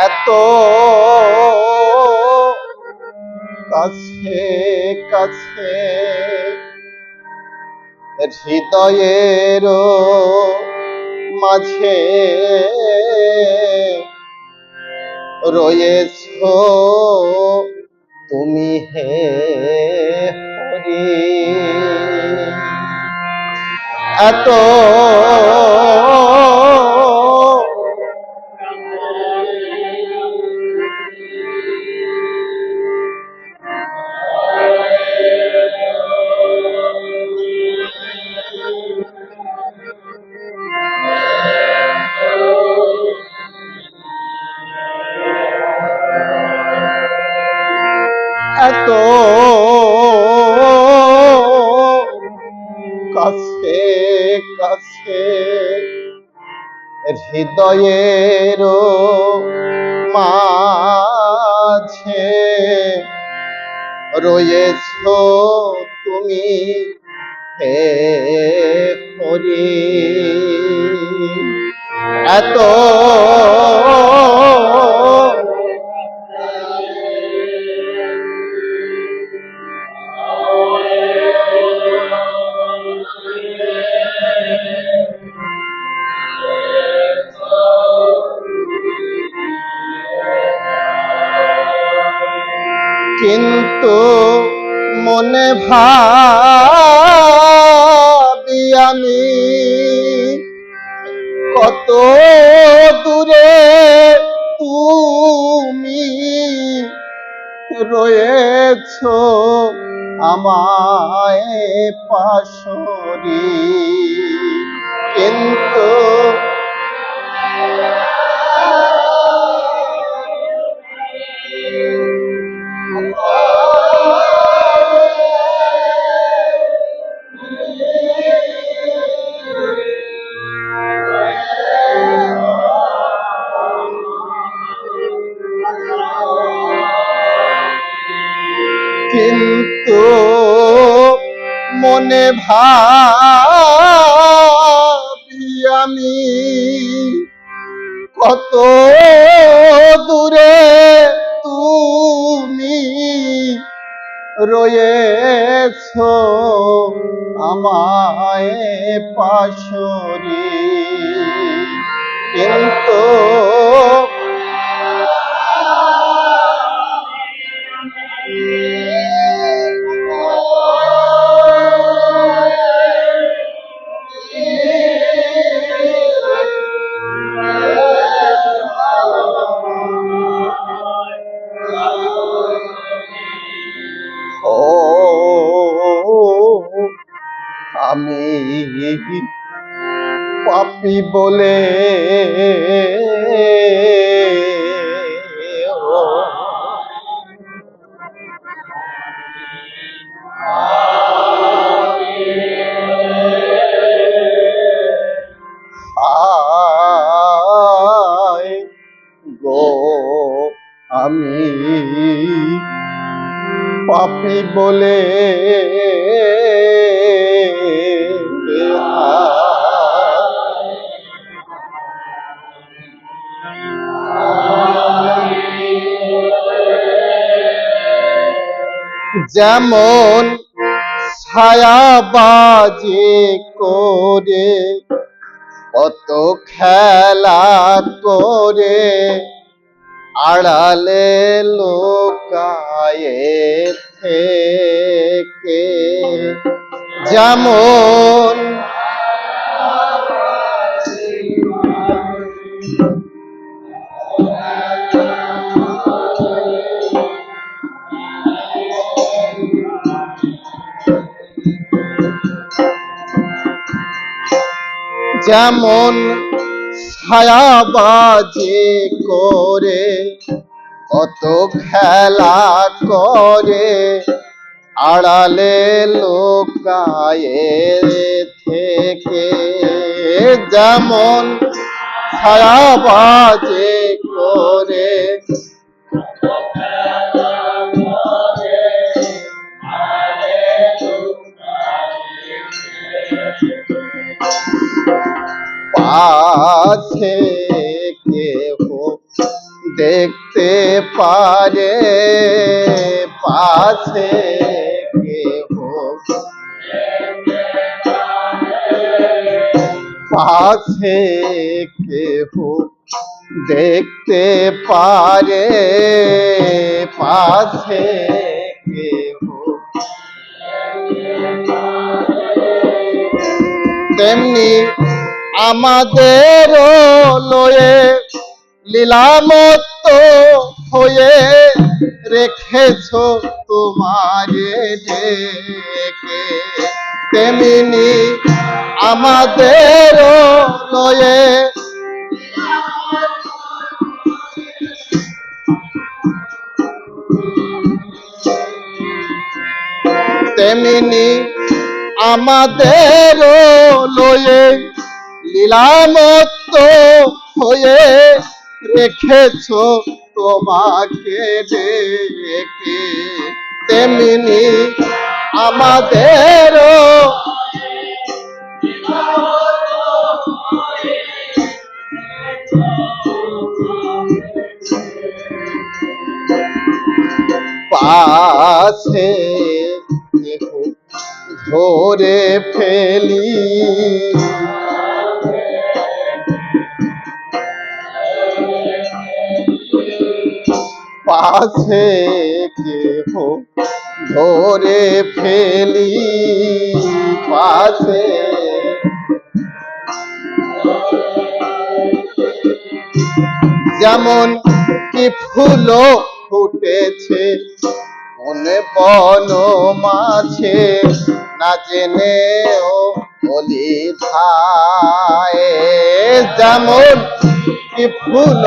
এত কাছে কাছে হৃদয়ের মাঝে রয়েছ তুমি হে হরি। এত এত কাছে কাছে হৃদয়ের মাঝে রয়েছ তুমি হে হরি। এত কিন্তু মনে ভাবি আমি কত দূরে তুমি রয়েছ আমায় পাশরি। কিন্তু কিন্তু মনে ভাবি আমি কত দূরে তুমি রয়েছ আমায় পাশরি। কিন্তু আমি পাপী বলে গো আমি পাপী বলে যেমন ছায়াবাজি করে কত খেলা করে আড়ালে লোকায়ে থেকে, যেমন যেমন ছায়াবাজি করে কত খেলা করে আড়ালে লোকায়ে থেকে, যেমন ছায়াবাজি করে পাছে কেহ দেখতে পারে, পাছে কেহ পাছে কেহ দেখতে পারে, পাছে কেহ তেমনি আমাদের লয়ে লীলামত্ত হয়ে রেখেছ তোমারে ডেকে, তেমনি আমাদের লয়ে তেমনি আমাদের লয়ে লীলামত্ত হয়ে রেখেছ তোমাকে ডেকে, তেমনি আমাদের পাছে ধরে ফেলি, পাছে কেহ ধরে ফেলি, পাছে যেমন কি ফুল ফুটেছে কোন বন মাঝে, না জেনেও বলি ধায়, যেমন কি ফুল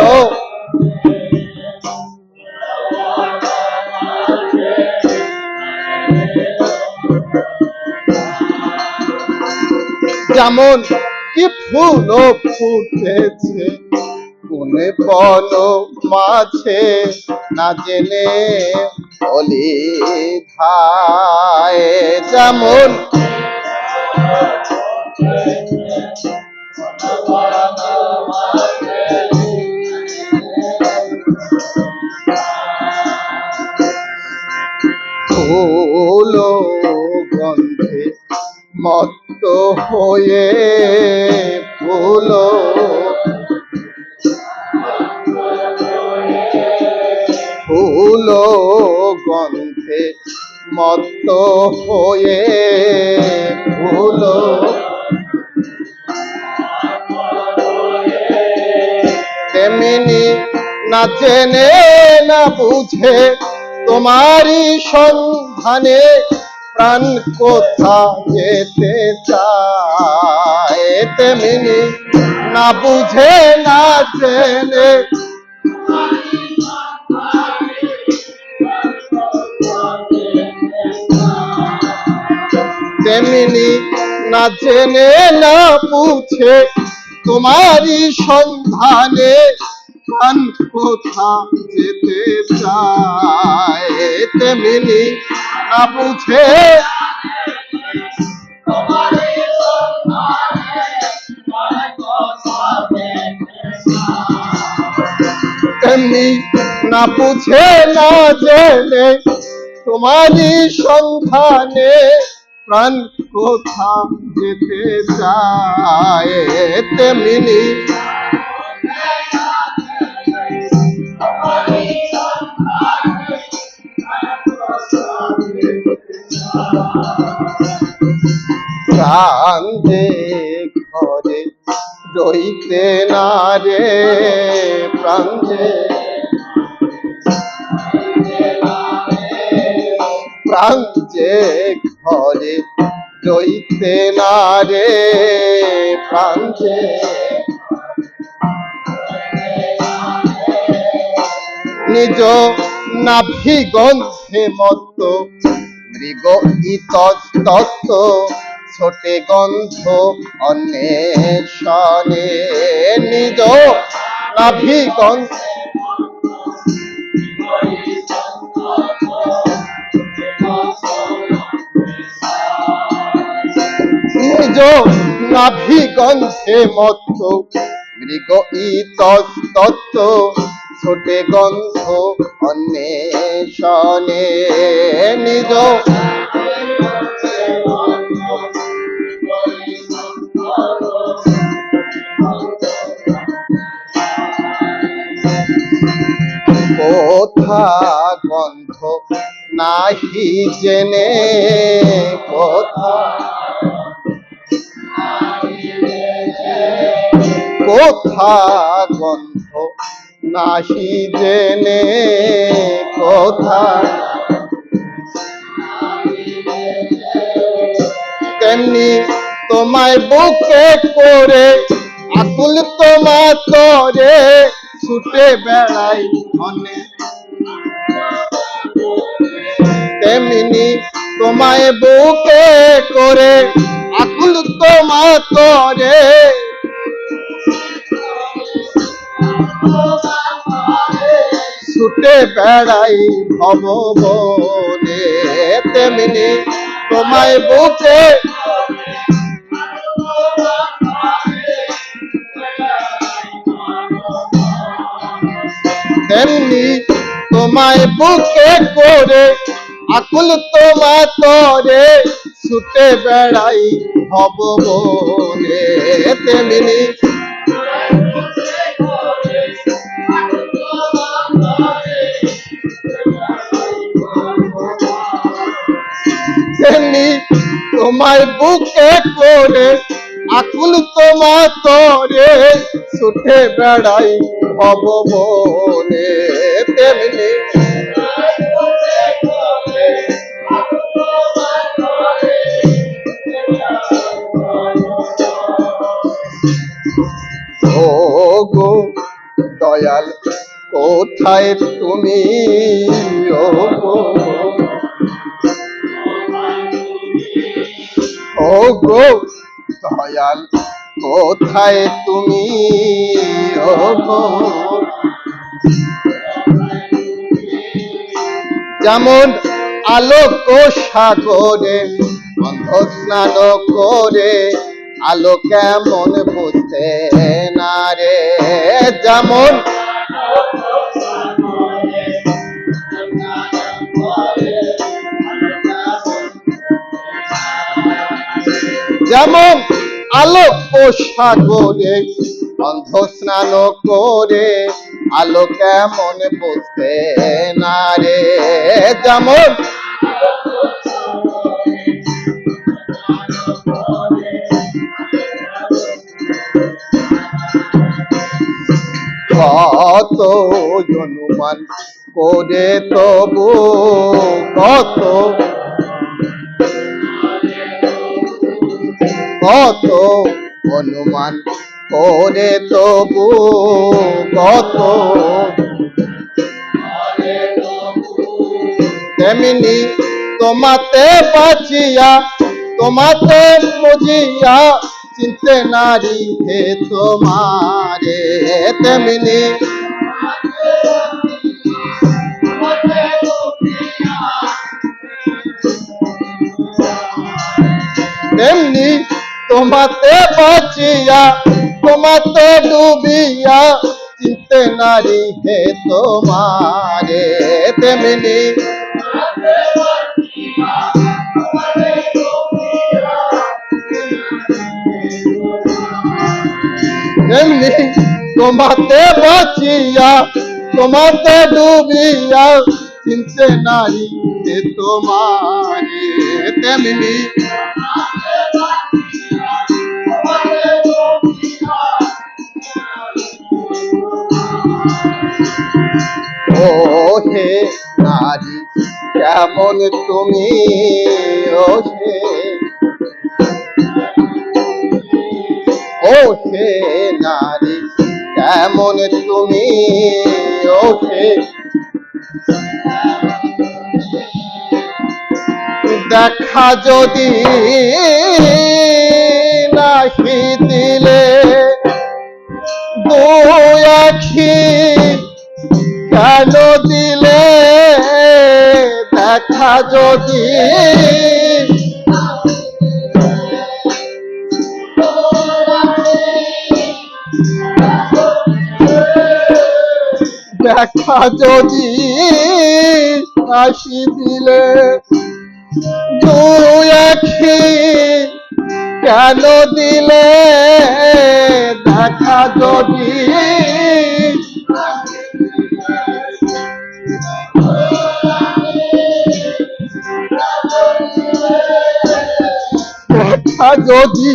যেমন কি ফুল ফুটেছে কোন বন মাঝে, না জেনে বলি ধায়, যেমন ফুল গন্ধে মত্ত হয়ে, ফুল ফুল গন্ধে মত্ত হয়ে, ফুল তেমনি না জেনে না বুঝে তোমারই সন্ধানে প্রাণ কোথা যেতে চায়, তেমনি না বুঝে না জেনে তেমনি না জেনে না বুঝে তোমারই সন্ধানে প্রাণ কোথা যেতে চায়, তেমনি না বুঝে তেমনি না বুঝে না জেনে তোমারই সন্ধানে প্রাণ কোথা যেতে চায়, তেমনি প্রাণ যে ঘরে রইতে না রে, প্রাণ যে প্রাণ যে ঘরে রইতে না রে, প্রাণ যে নিজ নাভি গন্ধে মত্ত মৃগ ইতস্তত্ত্ব ছোটে গন্ধ অন্বেষণে, নিজ নাভি গন্ধে নিজ নাভি গন্ধে মত্ত মৃগ ইতস্তত্ত্ব ছোটে গন্ধ অন্বেষণে, নিজ কোথা গন্ধ নাহি জেনে, কোথা কোথা গন্ধ নাহি জেনে, কোথা তেমনি তোমায় বুকে করে আকুল তোমা তরে ছুটে বেড়াই মনে, তেমনি তোমায় বুকে করে আকুল তোমা তরে ছুটে বেড়াই ভববনে, তেমনি তোমায় বুকে তেমনি তোমায় বুকে করে আকুল তোমা তরে ছুটে বেড়াই ভববনে, তেমনি তেমনি তোমায় বুকে করে আকুল তোমা তরে ছুটে বেড়াই ভববনে, তেমনি ও গো দয়াল কোথায় তুমি, ও গো ও গো দয়াল কোথায় তুমি, ও গো যেমন আলোক সাগরে অন্ধ স্নান করে আলো কেমন বুঝতে না রে, যেমন যেমন আলোক সাগরে অন্ধ স্নান করে আলো কেমন বুঝতে না রে, যেমন কত অনুমান করে তবু কত কত অনুমান করে তবু কত তেমনি তোমাতে বাঁচিয়া তোমাতে বুঝিয়া চিনতে নারী হে তোমারে, তেমনি তেমনি তোমাতে বাঁচিয়া তোমাতে ডুবিয়া চিনতে নারী হে তোমারে, তেমনি এমনি তোমাতে বাঁচিয়া তোমাতে ডুবিয়া চিনতে নারী তোমারে তেমনি ও হে নারী কেমন তুমি ও হে নারী কেমন তুমি ও হে দেখা যদি নাহি দিলে দুই আখি কেন দিলে দেখা যদি দেখা যদি আসি দিলে দুই আখি কেন দিলে দেখা যদি দেখা যদি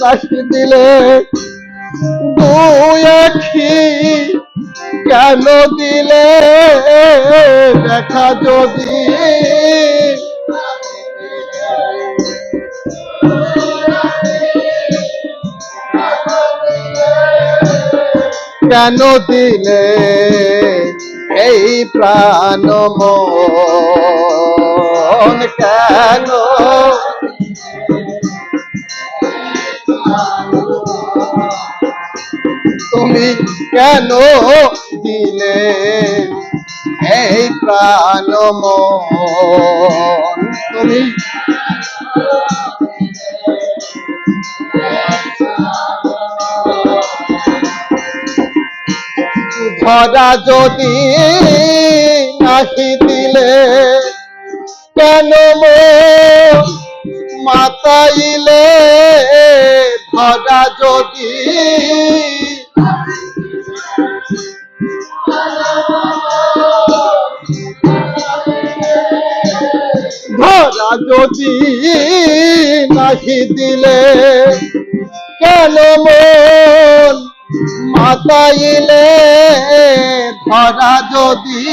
আসি দিলে দুই আখি কেন দিলে দেখা যদি কেন দিলে এই প্রাণ মন কেন তুমি কেন দিলে এই প্রাণ মন তুমি ধরা যদি নাহি দিলে কেন মাতাইলে ধরা যদি ধরা যদি নাহি দিলে কেন মন মাতাইলে ধরা যদি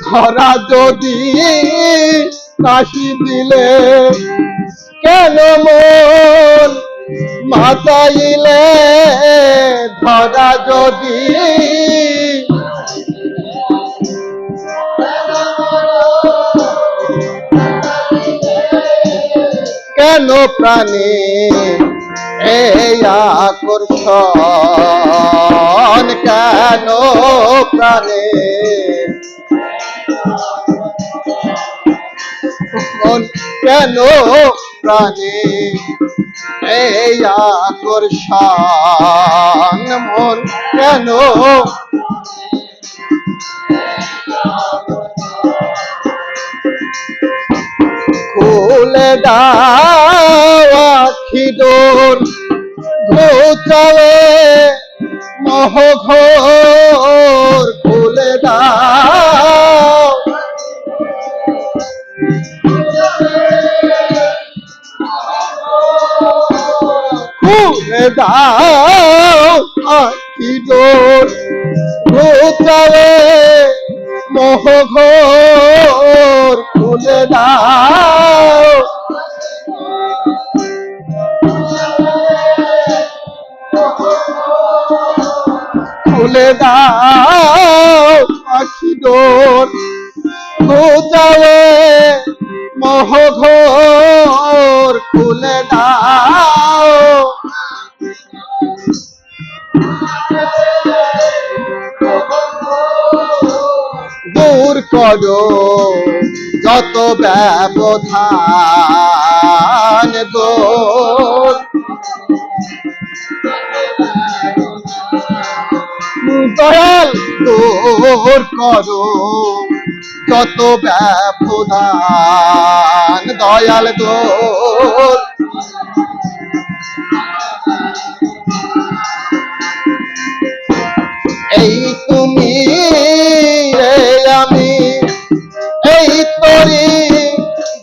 ধরা যদি নাহি দিলে কেন মন মাতাইলে ধরা যদি কেন প্রাণী এই আকর্ষণ কেন প্রাণী কেন প্রাণী এই আকর্ষণ মন কেন খুলে দাও আখি ডোর ঘুচাবে মোহঘোর খুলে দাও খুলে দাও আখি ডোর ঘুচাবে মোহঘোর খুলে দাও খুলে দাও আখি ডোর ঘুচাবে মোহঘোর খুলে দাও দূর করো যত ব্যবধান দূর দয়াল দূর করো যত ব্যবধান, দয়াল দূর এই তুমি এই আমি এই তোরি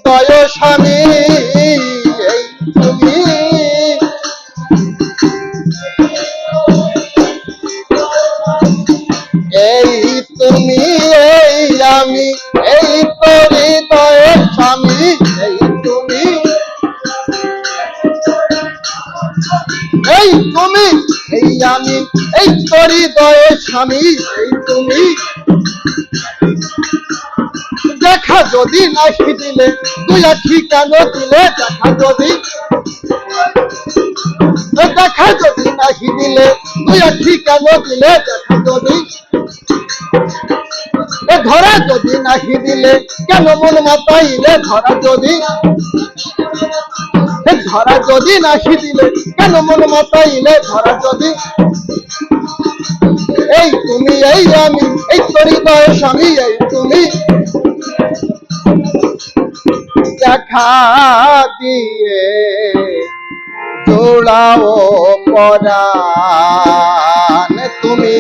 দয় স্বামী, এই তুমি এই তুমি এই আমি এই তোরি দয় স্বামী, এই তুমি এই তুমি এই আমি এই তোরি দয় স্বামী, এই তুমি দেখা যদি নাহি দিলে দুই আখি কেন দিলে, দেখা যদি নাহি দিলে দুই আখি কেন দিলে, দেখা যদি ধরা যদি নাহি দিলে কেন মন মাতাইলে, ধরা যদি নাহি দিলে কেন মন মাতাইলে, ধরা যদি এই তুমি এই আমি এই তোরি দয় স্বামী, এই তুমি দেখা দিয়ে জোড়াও পরাণ, তুমি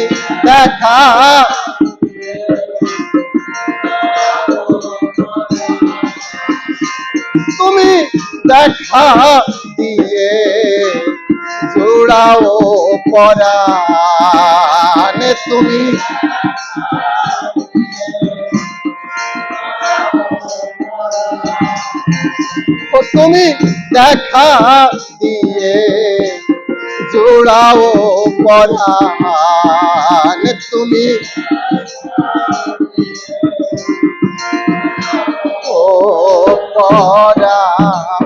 দেখা তুমি দেখা দিয়ে জোড়াও পরাণ, তুমি তুমি দেখা দিয়ে জোড়াও পরাণ, তুমি ও পরাণ।